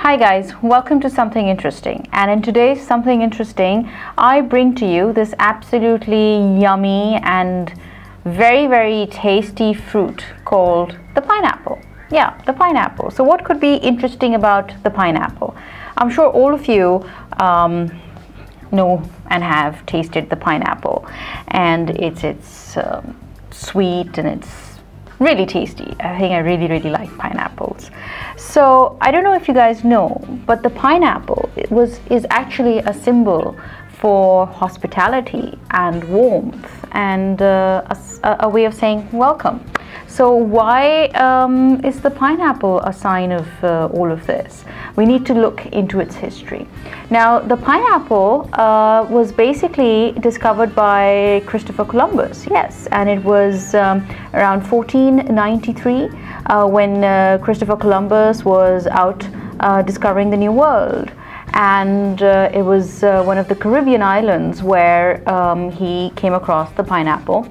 Hi guys, welcome to Something Interesting, and in today's Something Interesting I bring to you this absolutely yummy and very tasty fruit called the pineapple. Yeah, the pineapple. So what could be interesting about the pineapple? I'm sure all of you know and have tasted the pineapple, and it's sweet and it's really tasty. I think I really like pineapples. So I don't know if you guys know, but the pineapple is actually a symbol for hospitality and warmth, and a way of saying welcome. So why is the pineapple a sign of all of this? We need to look into its history. Now, the pineapple was basically discovered by Christopher Columbus, yes, and it was around 1493 when Christopher Columbus was out discovering the New World. And it was one of the Caribbean islands where he came across the pineapple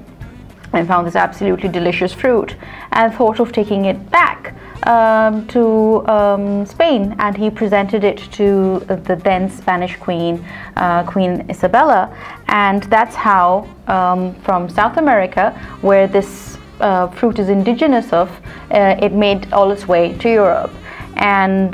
and found this absolutely delicious fruit and thought of taking it back to Spain, and he presented it to the then Spanish queen, Queen Isabella, and that's how from South America, where this fruit is indigenous of, it made all its way to Europe. And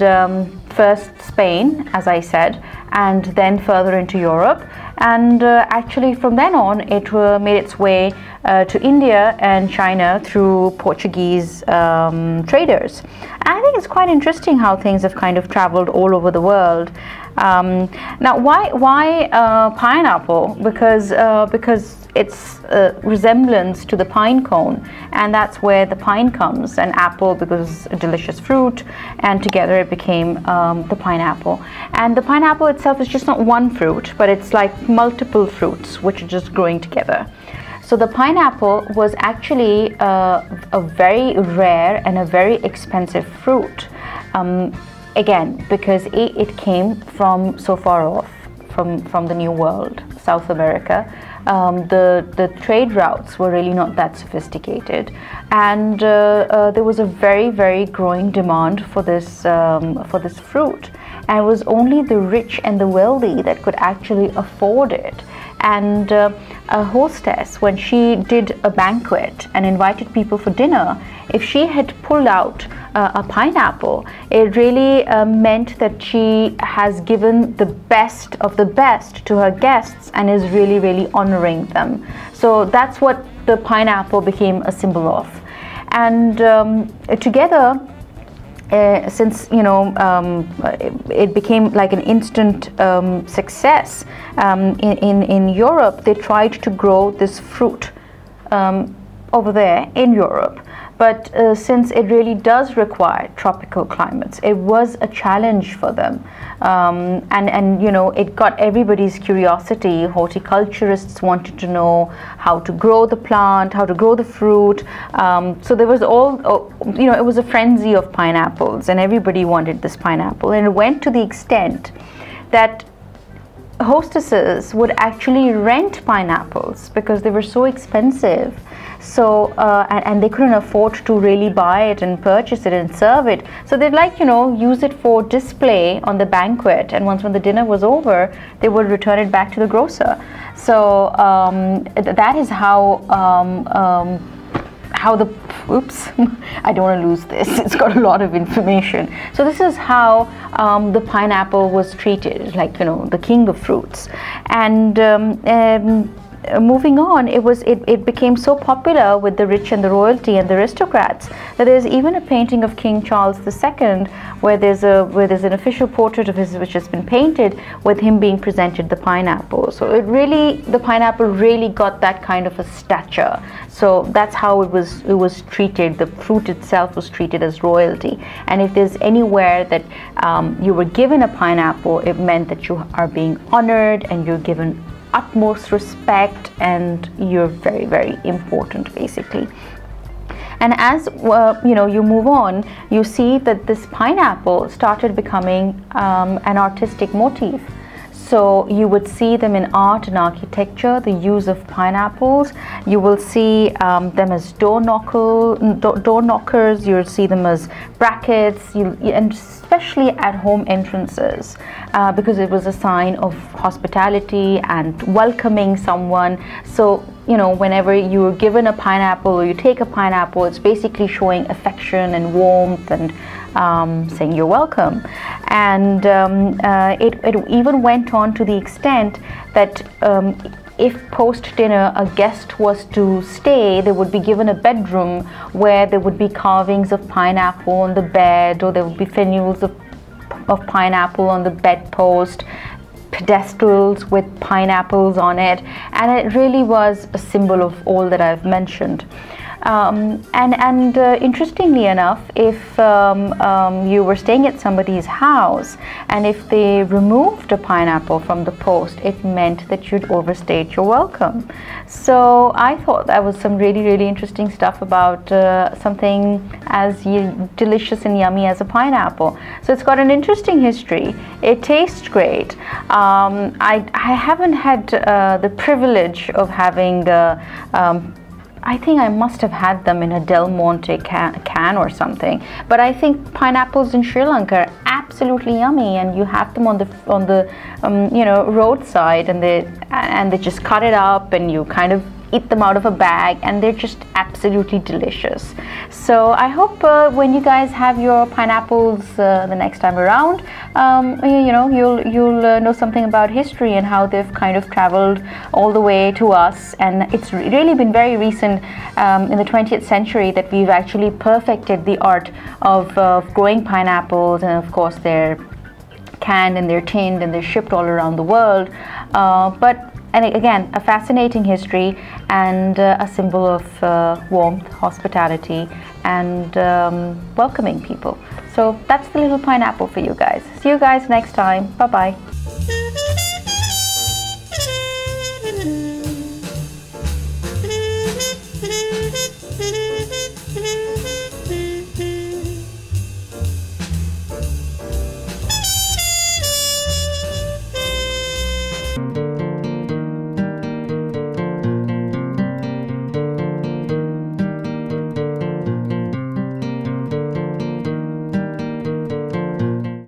first Spain, as I said, and then further into Europe, and actually from then on it made its way to India and China through Portuguese traders. And I think it's quite interesting how things have kind of traveled all over the world. Now, why pineapple? Because it's a resemblance to the pine cone, and that's where the pine comes, and apple because it's a delicious fruit, and together it became the pineapple. And the pineapple itself is just not one fruit, but it's like multiple fruits which are just growing together. So the pineapple was actually a very rare and a very expensive fruit, again because it came from so far off, from the New World, South America. The trade routes were really not that sophisticated, and there was a very growing demand for this fruit, and it was only the rich and the wealthy that could actually afford it. And a hostess, when she did a banquet and invited people for dinner, if she had pulled out a pineapple, it really meant that she has given the best of the best to her guests and is really honoring them. So that's what the pineapple became a symbol of. And together, since it became like an instant success in Europe, they tried to grow this fruit over there in Europe. But since it really does require tropical climates, it was a challenge for them, and it got everybody's curiosity. Horticulturists wanted to know how to grow the plant, how to grow the fruit. So there was it was a frenzy of pineapples, and everybody wanted this pineapple. And it went to the extent that hostesses would actually rent pineapples because they were so expensive. So and they couldn't afford to really buy it and purchase it and serve it, so they'd use it for display on the banquet, and when the dinner was over, they would return it back to the grocer. So that is how the oops I don't want to lose this, it's got a lot of information. So this is how the pineapple was treated, like the king of fruits. And moving on, it became so popular with the rich and the royalty and the aristocrats that there's even a painting of King Charles II where there's an official portrait of his which has been painted with him being presented the pineapple. So the pineapple really got that kind of a stature. So that's how it was treated. The fruit itself was treated as royalty, and if there's anywhere that you were given a pineapple, it meant that you are being honored and you're given utmost respect, and you're very important, basically. And as you move on, you see that this pineapple started becoming an artistic motif. So you would see them in art and architecture, the use of pineapples. You will see them as door knockers. You'll see them as brackets, and especially at home entrances, because it was a sign of hospitality and welcoming someone. So, you know, whenever you were given a pineapple or you take a pineapple, it's basically showing affection and warmth and saying you're welcome. And it even went on to the extent that if post dinner a guest was to stay, they would be given a bedroom where there would be carvings of pineapple on the bed, or there would be frenulums of pineapple on the bedpost, pedestals with pineapples on it, and it really was a symbol of all that I've mentioned. Interestingly enough, if you were staying at somebody's house and if they removed a pineapple from the post, it meant that you'd overstayed your welcome. So I thought that was some really, really interesting stuff about something as delicious and yummy as a pineapple. So it's got an interesting history. It tastes great. I haven't had the privilege of having I think I must have had them in a Del Monte can or something. But I think pineapples in Sri Lanka are absolutely yummy, and you have them on the you know, roadside, and they just cut it up and you kind of eat them out of a bag, and they're just absolutely delicious. So I hope when you guys have your pineapples the next time around, you know, you'll know something about history and how they've kind of traveled all the way to us. And it's really been very recent in the 20th century that we've actually perfected the art of growing pineapples, and of course they're canned and they're tinned and they're shipped all around the world. And again, a fascinating history and a symbol of warmth, hospitality, and welcoming people. So that's the little pineapple for you guys. See you guys next time. Bye-bye.